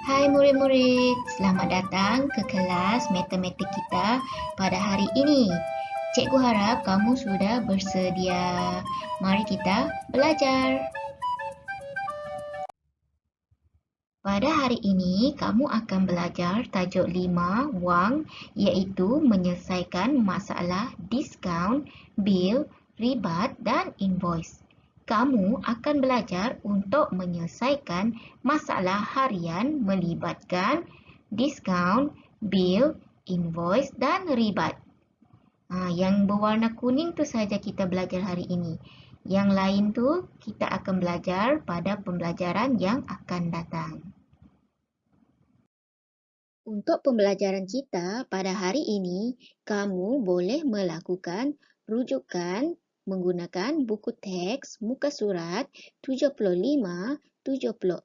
Hai murid-murid, selamat datang ke kelas matematik kita pada hari ini. Cikgu harap kamu sudah bersedia. Mari kita belajar. Pada hari ini, kamu akan belajar tajuk 5 wang, iaitu menyelesaikan masalah diskaun, bil, ribat dan invoice. Kamu akan belajar untuk menyelesaikan masalah harian melibatkan diskaun, bil, invoice dan ribat. Yang berwarna kuning tu saja kita belajar hari ini. Yang lain tu kita akan belajar pada pembelajaran yang akan datang. Untuk pembelajaran kita pada hari ini, kamu boleh melakukan rujukan menggunakan buku teks muka surat 75, 76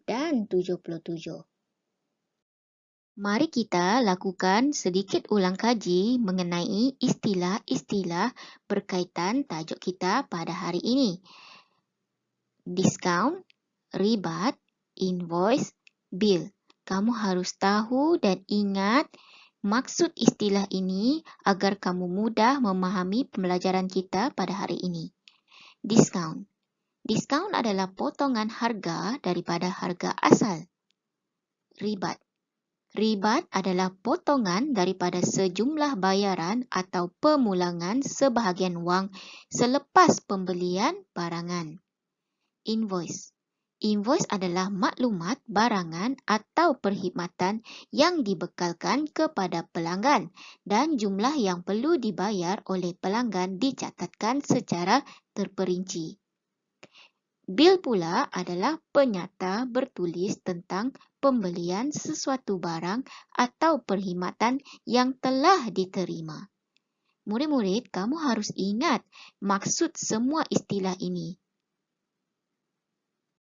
dan 77. Mari kita lakukan sedikit ulang kaji mengenai istilah-istilah berkaitan tajuk kita pada hari ini. Diskaun, ribat, invoice, bil. Kamu harus tahu dan ingat maksud istilah ini agar kamu mudah memahami pembelajaran kita pada hari ini. Diskaun. Diskaun adalah potongan harga daripada harga asal. Ribat. Ribat adalah potongan daripada sejumlah bayaran atau pemulangan sebahagian wang selepas pembelian barangan. Invoice. Invoice adalah maklumat barangan atau perkhidmatan yang dibekalkan kepada pelanggan dan jumlah yang perlu dibayar oleh pelanggan dicatatkan secara terperinci. Bil pula adalah penyata bertulis tentang pembelian sesuatu barang atau perkhidmatan yang telah diterima. Murid-murid, kamu harus ingat maksud semua istilah ini.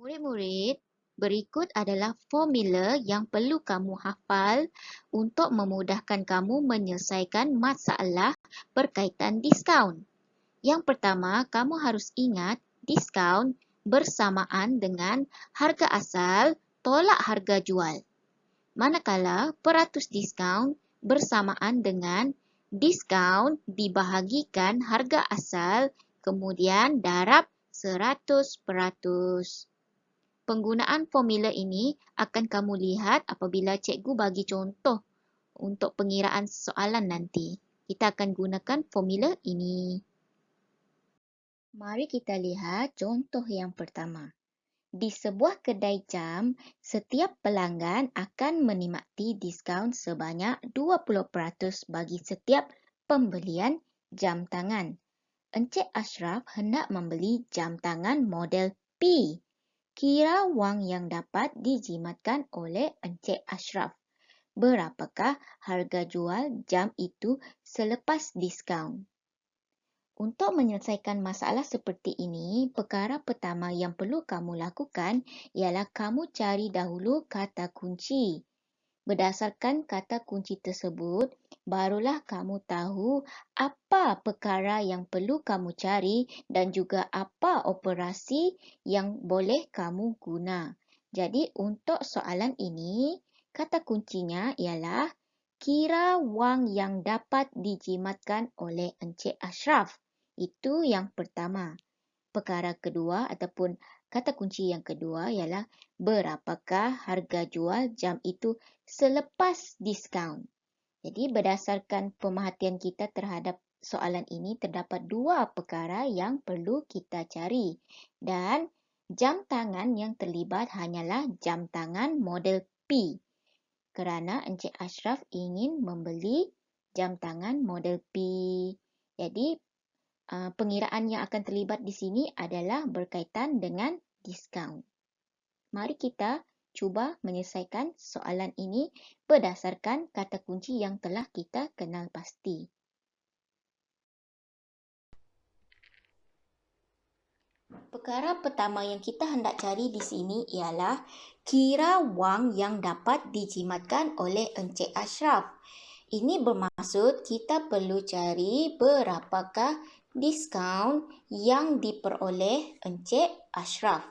Murid-murid, berikut adalah formula yang perlu kamu hafal untuk memudahkan kamu menyelesaikan masalah berkaitan diskaun. Yang pertama, kamu harus ingat diskaun bersamaan dengan harga asal tolak harga jual. Manakala peratus diskaun bersamaan dengan diskaun dibahagikan harga asal kemudian darab 100%. Penggunaan formula ini akan kamu lihat apabila cikgu bagi contoh untuk pengiraan soalan nanti. Kita akan gunakan formula ini. Mari kita lihat contoh yang pertama. Di sebuah kedai jam, setiap pelanggan akan menikmati diskaun sebanyak 20% bagi setiap pembelian jam tangan. Encik Ashraf hendak membeli jam tangan model P. Kira wang yang dapat dijimatkan oleh Encik Ashraf. Berapakah harga jual jam itu selepas diskaun? Untuk menyelesaikan masalah seperti ini, perkara pertama yang perlu kamu lakukan ialah kamu cari dahulu kata kunci. Berdasarkan kata kunci tersebut, barulah kamu tahu apa perkara yang perlu kamu cari dan juga apa operasi yang boleh kamu guna. Jadi untuk soalan ini, kata kuncinya ialah kira wang yang dapat dijimatkan oleh Encik Ashraf. Itu yang pertama. Perkara kedua ataupun kata kunci yang kedua ialah berapakah harga jual jam itu selepas diskaun. Jadi berdasarkan pemerhatian kita terhadap soalan ini terdapat dua perkara yang perlu kita cari. Dan jam tangan yang terlibat hanyalah jam tangan model P. Kerana Encik Ashraf ingin membeli jam tangan model P. Jadi pengiraan yang akan terlibat di sini adalah berkaitan dengan diskaun. Mari kita cuba menyelesaikan soalan ini berdasarkan kata kunci yang telah kita kenal pasti. Perkara pertama yang kita hendak cari di sini ialah kira wang yang dapat dijimatkan oleh Encik Ashraf. Ini bermaksud kita perlu cari berapakah diskaun yang diperoleh Encik Ashraf.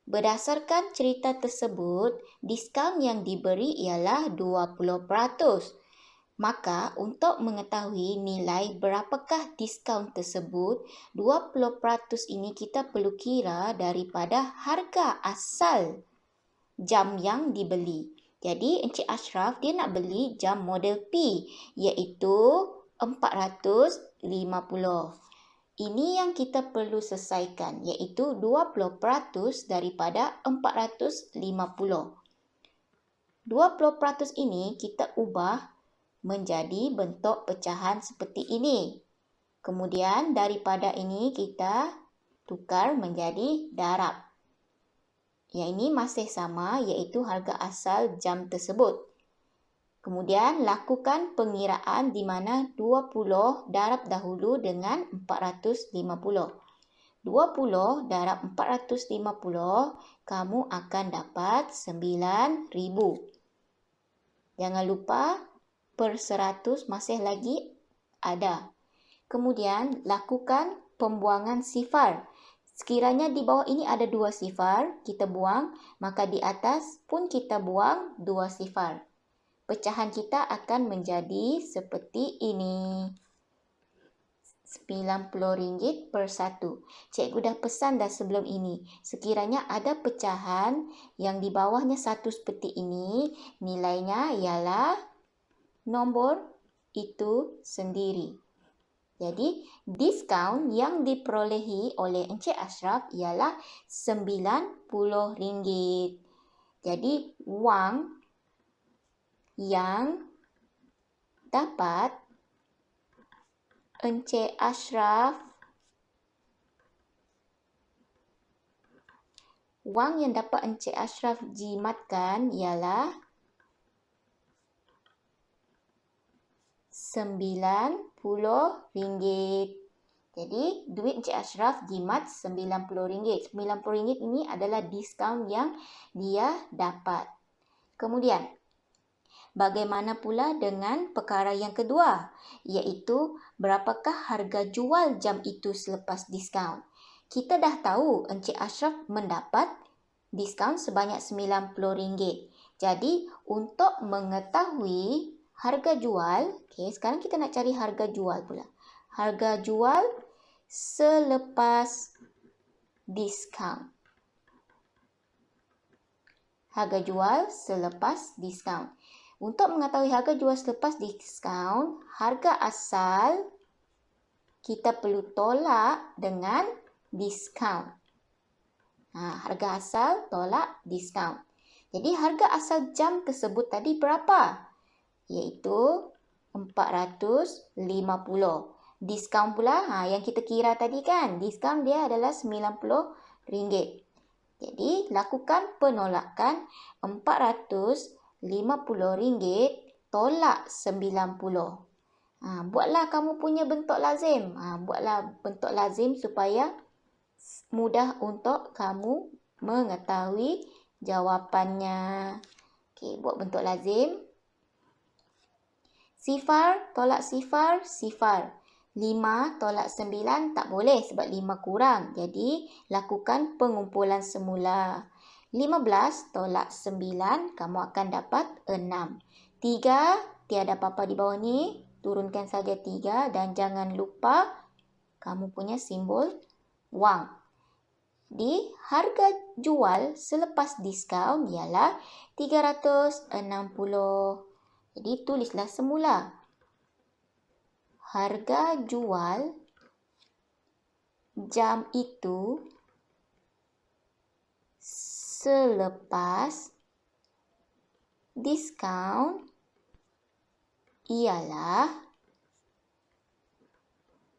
Berdasarkan cerita tersebut, diskaun yang diberi ialah 20%. Maka, untuk mengetahui nilai berapakah diskaun tersebut, 20% ini kita perlu kira daripada harga asal jam yang dibeli. Jadi, Encik Ashraf dia nak beli jam model P, iaitu 450. Ini yang kita perlu selesaikan, iaitu 20% daripada 450. 20% ini kita ubah menjadi bentuk pecahan seperti ini. Kemudian daripada ini kita tukar menjadi darab. Yang ini masih sama, iaitu harga asal jam tersebut. Kemudian lakukan pengiraan di mana 20 darab dahulu dengan 450. 20 darab 450, kamu akan dapat 9,000. Jangan lupa per 100 masih lagi ada. Kemudian lakukan pembuangan sifar. Sekiranya di bawah ini ada 2 sifar, kita buang, maka di atas pun kita buang 2 sifar. Pecahan kita akan menjadi seperti ini. RM90 per 1. Cikgu dah pesan dah sebelum ini. Sekiranya ada pecahan yang di bawahnya 1 seperti ini, nilainya ialah nombor itu sendiri. Jadi, diskaun yang diperolehi oleh Encik Ashraf ialah RM90. Jadi, wang yang dapat Encik Ashraf jimatkan ialah RM90. Jadi, duit Encik Ashraf jimat RM90. RM90 ini adalah diskaun yang dia dapat. Kemudian, bagaimana pula dengan perkara yang kedua, iaitu berapakah harga jual jam itu selepas diskaun? Kita dah tahu Encik Ashraf mendapat diskaun sebanyak RM90. Jadi, untuk mengetahui harga jual, sekarang kita nak cari harga jual pula. Harga jual selepas diskaun. Harga jual selepas diskaun. Untuk mengetahui harga jual selepas diskaun, harga asal kita perlu tolak dengan diskaun. Harga asal tolak diskaun. Jadi harga asal jam tersebut tadi berapa? Iaitu RM450. Diskaun pula, yang kita kira tadi kan, diskaun dia adalah RM90. Jadi, lakukan penolakan RM450 tolak 90. Buatlah kamu punya bentuk lazim. Buatlah bentuk lazim supaya mudah untuk kamu mengetahui jawapannya. Buat bentuk lazim. Sifar tolak sifar, sifar. 5 tolak 9 tak boleh sebab 5 kurang. Jadi, lakukan pengumpulan semula. 15 tolak 9, kamu akan dapat 6. 3, tiada apa-apa di bawah ni. Turunkan saja 3 dan jangan lupa kamu punya simbol wang. Di harga jual selepas diskaun ialah RM360. Jadi, tulislah semula. Harga jual jam itu selepas diskaun ialah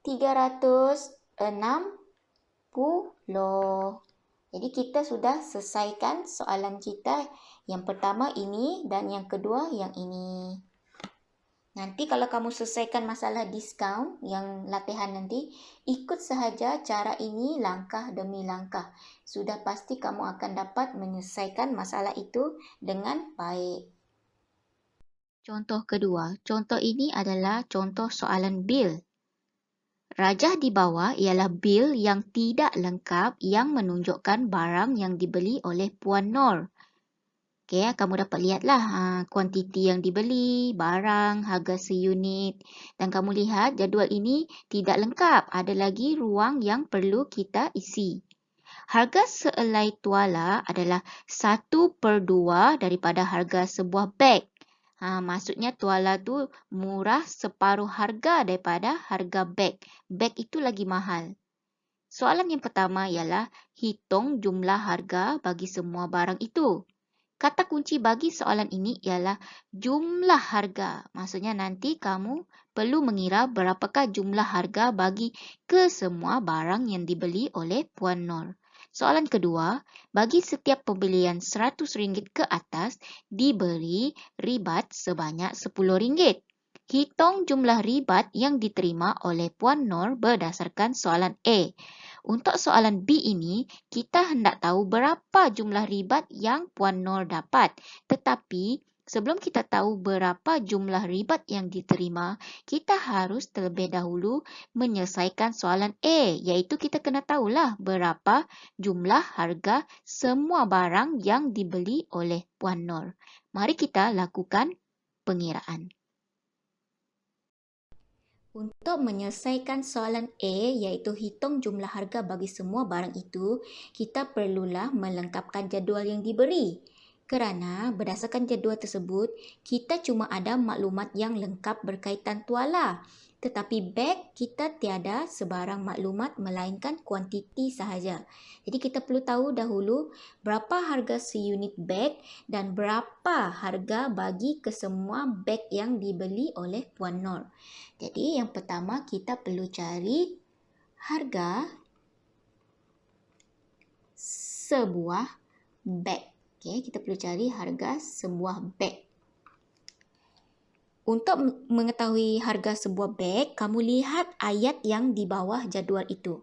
RM360. Jadi kita sudah selesaikan soalan kita yang pertama ini dan yang kedua yang ini. Nanti kalau kamu selesaikan masalah diskaun yang latihan nanti, ikut sahaja cara ini langkah demi langkah. Sudah pasti kamu akan dapat menyelesaikan masalah itu dengan baik. Contoh kedua, contoh ini adalah contoh soalan bil. Rajah di bawah ialah bil yang tidak lengkap yang menunjukkan barang yang dibeli oleh Puan Nor. Okey, kamu dapat lihatlah kuantiti yang dibeli, barang, harga seunit dan kamu lihat jadual ini tidak lengkap. Ada lagi ruang yang perlu kita isi. Harga sehelai tuala adalah 1/2 daripada harga sebuah beg. Maksudnya tuala tu murah separuh harga daripada harga beg. Beg itu lagi mahal. Soalan yang pertama ialah hitung jumlah harga bagi semua barang itu. Kata kunci bagi soalan ini ialah jumlah harga. Maksudnya nanti kamu perlu mengira berapakah jumlah harga bagi kesemua barang yang dibeli oleh Puan Nor. Soalan kedua, bagi setiap pembelian RM100 ke atas diberi ribat sebanyak RM10. Hitung jumlah ribat yang diterima oleh Puan Nor berdasarkan soalan A. Untuk soalan B ini, kita hendak tahu berapa jumlah ribat yang Puan Nor dapat. Tetapi, sebelum kita tahu berapa jumlah ribat yang diterima, kita harus terlebih dahulu menyelesaikan soalan A, iaitu kita kena tahulah berapa jumlah harga semua barang yang dibeli oleh Puan Nor. Mari kita lakukan pengiraan. Untuk menyelesaikan soalan A, iaitu hitung jumlah harga bagi semua barang itu, kita perlulah melengkapkan jadual yang diberi. Kerana berdasarkan jadual tersebut, kita cuma ada maklumat yang lengkap berkaitan tuala. Tetapi beg kita tiada sebarang maklumat melainkan kuantiti sahaja. Jadi kita perlu tahu dahulu berapa harga seunit beg dan berapa harga bagi kesemua beg yang dibeli oleh Puan Nor. Jadi yang pertama kita perlu cari harga sebuah beg. Okey, kita perlu cari harga sebuah beg. Untuk mengetahui harga sebuah beg, kamu lihat ayat yang di bawah jadual itu.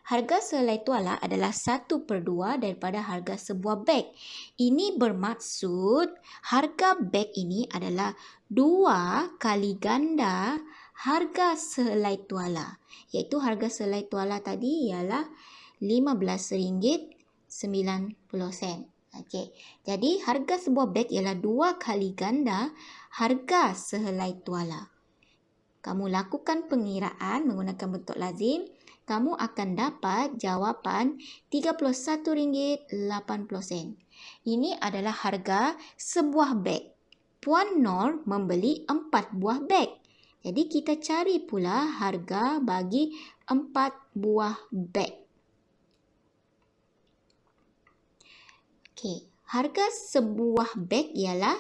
Harga sehelai tuala adalah 1/2 daripada harga sebuah beg. Ini bermaksud harga beg ini adalah 2 kali ganda harga sehelai tuala. Iaitu harga sehelai tuala tadi ialah RM15.90. Okey. Jadi harga sebuah beg ialah 2 kali ganda harga sehelai tuala. Kamu lakukan pengiraan menggunakan bentuk lazim, kamu akan dapat jawapan RM31.80. Ini adalah harga sebuah beg. Puan Nor membeli 4 buah beg. Jadi kita cari pula harga bagi 4 buah beg. Okey, harga sebuah beg ialah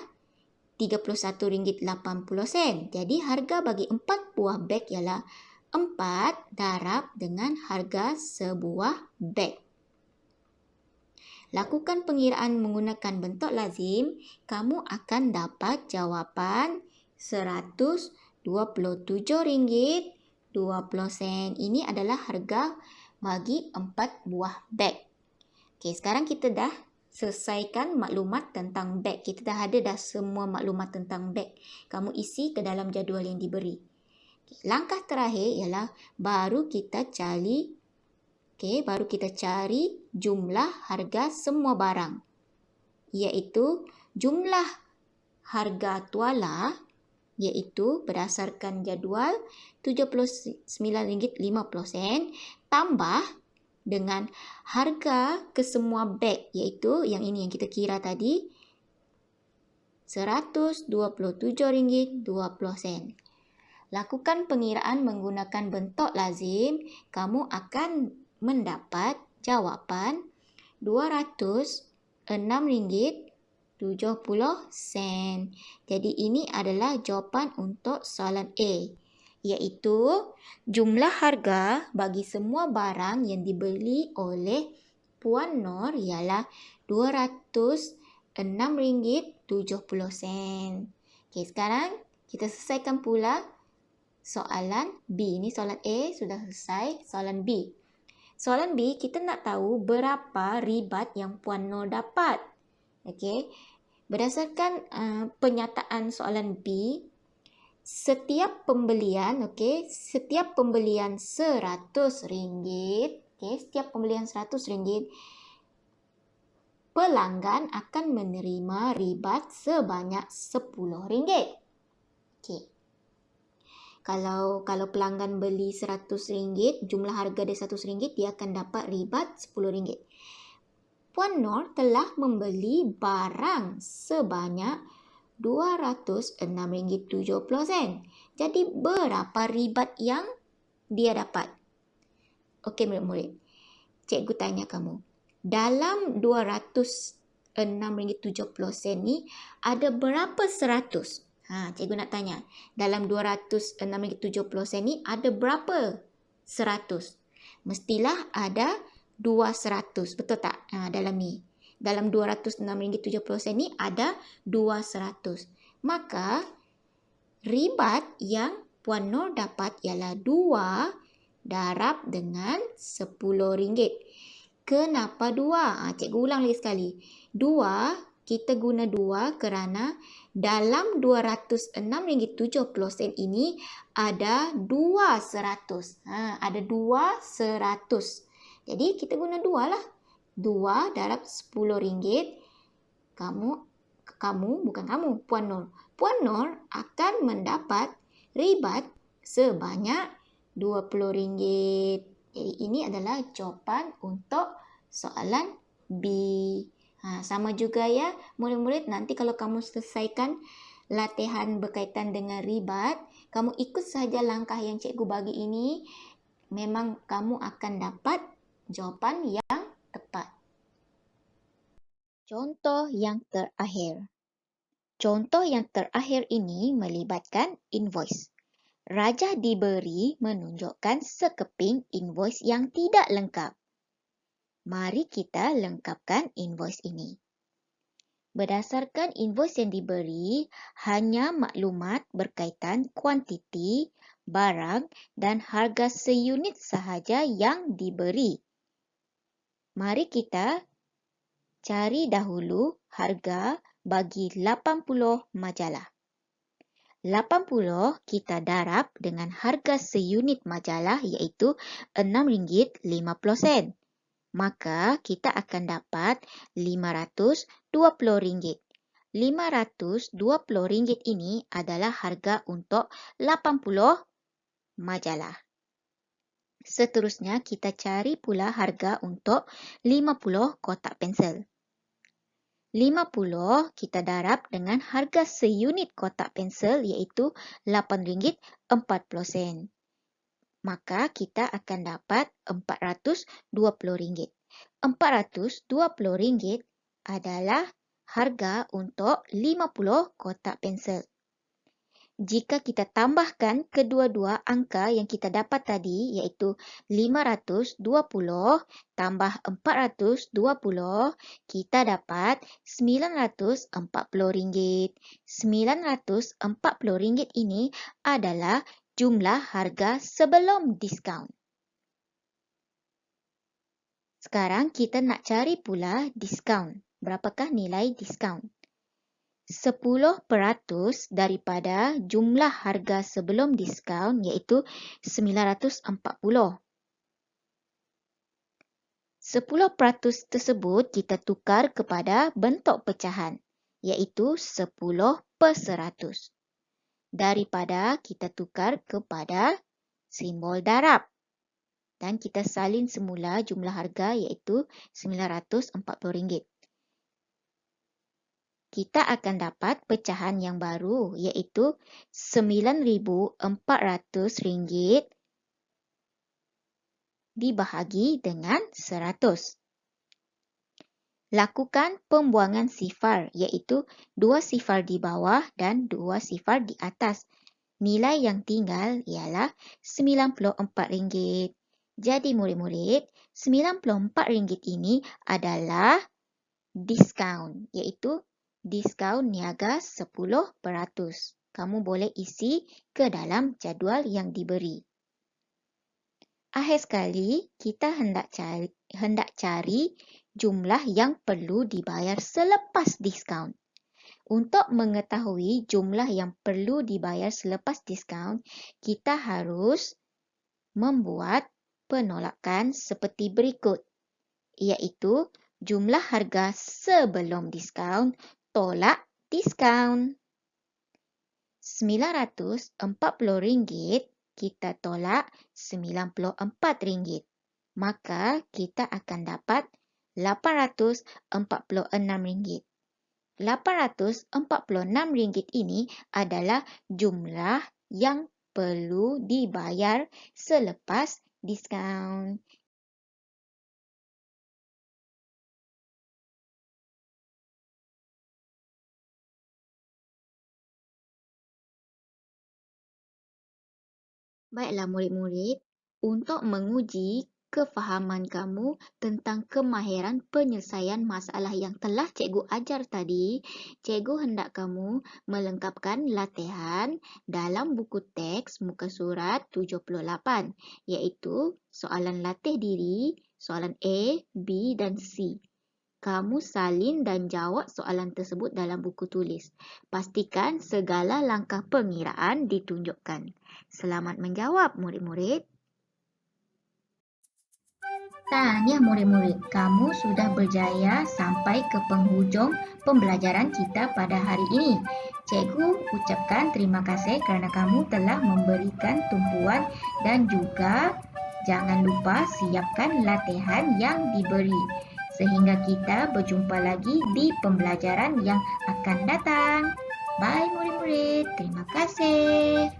RM31.80. Jadi harga bagi 4 buah beg ialah 4 darab dengan harga sebuah beg. Lakukan pengiraan menggunakan bentuk lazim, kamu akan dapat jawapan RM127.20. Ini adalah harga bagi 4 buah beg. Okey, sekarang kita dah selesaikan maklumat tentang beg. Kita dah ada semua maklumat tentang beg. Kamu isi ke dalam jadual yang diberi. Langkah terakhir ialah baru kita cari jumlah harga semua barang. Iaitu jumlah harga tuala iaitu berdasarkan jadual RM79.50 tambah dengan harga kesemua beg iaitu yang ini yang kita kira tadi RM127.20. Lakukan pengiraan menggunakan bentuk lazim, kamu akan mendapat jawapan RM206.70. Jadi ini adalah jawapan untuk soalan A, iaitu jumlah harga bagi semua barang yang dibeli oleh Puan Nor ialah RM206.70. Okey, sekarang kita selesaikan pula soalan B. Ini soalan A sudah selesai, soalan B. Soalan B, kita nak tahu berapa ribat yang Puan Nor dapat. Okey. Berdasarkan penyataan soalan B, setiap pembelian, setiap pembelian RM100, setiap pembelian RM100, pelanggan akan menerima ribat sebanyak RM10. Kalau pelanggan beli RM100, jumlah harga dia RM100, dia akan dapat ribat RM10. Puan Nur telah membeli barang sebanyak RM206.70. Jadi berapa ribat yang dia dapat? Okey murid-murid, cikgu tanya kamu. Dalam RM206.70 ni ada berapa 100? Cikgu nak tanya. Dalam RM206.70 ni ada berapa 100? Mestilah ada 2 100. Betul tak? Dalam ni. Dalam RM206.70 ni ada 2 100. Maka ribat yang Puan Nur dapat ialah 2 darab dengan RM10. Kenapa 2? Cikgu ulang lagi sekali. 2, kita guna 2 kerana dalam RM206.70 ini ada 2 100. Ada 2 100. Jadi kita guna 2 lah. 2 darab RM10. Puan Nur. Puan Nur akan mendapat ribat sebanyak RM20. Jadi ini adalah jawapan untuk soalan B. Sama juga ya murid-murid, nanti kalau kamu selesaikan latihan berkaitan dengan ribat, kamu ikut saja langkah yang cikgu bagi ini, memang kamu akan dapat jawapan yang tepat. Contoh yang terakhir. Contoh yang terakhir ini melibatkan invoice. Raja diberi menunjukkan sekeping invoice yang tidak lengkap. Mari kita lengkapkan invoice ini. Berdasarkan invoice yang diberi, hanya maklumat berkaitan kuantiti, barang dan harga seunit sahaja yang diberi. Mari kita cari dahulu harga bagi 80 majalah. 80 kita darab dengan harga seunit majalah iaitu RM6.50. Maka kita akan dapat RM520. RM520 ini adalah harga untuk 80 majalah. Seterusnya kita cari pula harga untuk 50 kotak pensel. 50 kita darab dengan harga seunit kotak pensel iaitu RM8.40. Maka kita akan dapat RM420. RM420 adalah harga untuk 50 kotak pensel. Jika kita tambahkan kedua-dua angka yang kita dapat tadi iaitu 520 tambah 420, kita dapat RM940. RM940 ini adalah jumlah harga sebelum diskaun. Sekarang kita nak cari pula diskaun. Berapakah nilai diskaun? 10% daripada jumlah harga sebelum diskaun iaitu RM940. 10% tersebut kita tukar kepada bentuk pecahan iaitu 10/100. Daripada kita tukar kepada simbol darab. Dan kita salin semula jumlah harga iaitu RM940. Kita akan dapat pecahan yang baru iaitu RM9,400 dibahagi dengan 100. Lakukan pembuangan sifar iaitu 2 sifar di bawah dan 2 sifar di atas. Nilai yang tinggal ialah RM94. Jadi murid-murid, RM94 ini adalah diskaun iaitu diskaun niaga 10%. Kamu boleh isi ke dalam jadual yang diberi. Akhir sekali, kita hendak cari jumlah yang perlu dibayar selepas diskaun. Untuk mengetahui jumlah yang perlu dibayar selepas diskaun, kita harus membuat penolakan seperti berikut, iaitu jumlah harga sebelum diskaun tolak diskaun. RM940 kita tolak RM94. Maka kita akan dapat RM846. RM846 ini adalah jumlah yang perlu dibayar selepas diskaun. Baiklah murid-murid, untuk menguji kefahaman kamu tentang kemahiran penyelesaian masalah yang telah cikgu ajar tadi, cikgu hendak kamu melengkapkan latihan dalam buku teks muka surat 78, iaitu soalan latih diri, soalan A, B dan C. Kamu salin dan jawab soalan tersebut dalam buku tulis. Pastikan segala langkah pengiraan ditunjukkan. Selamat menjawab, murid-murid. Tahniah murid-murid, kamu sudah berjaya sampai ke penghujung pembelajaran kita pada hari ini. Cikgu ucapkan terima kasih kerana kamu telah memberikan tumpuan dan juga jangan lupa siapkan latihan yang diberi. Sehingga kita berjumpa lagi di pembelajaran yang akan datang. Bye murid-murid, terima kasih.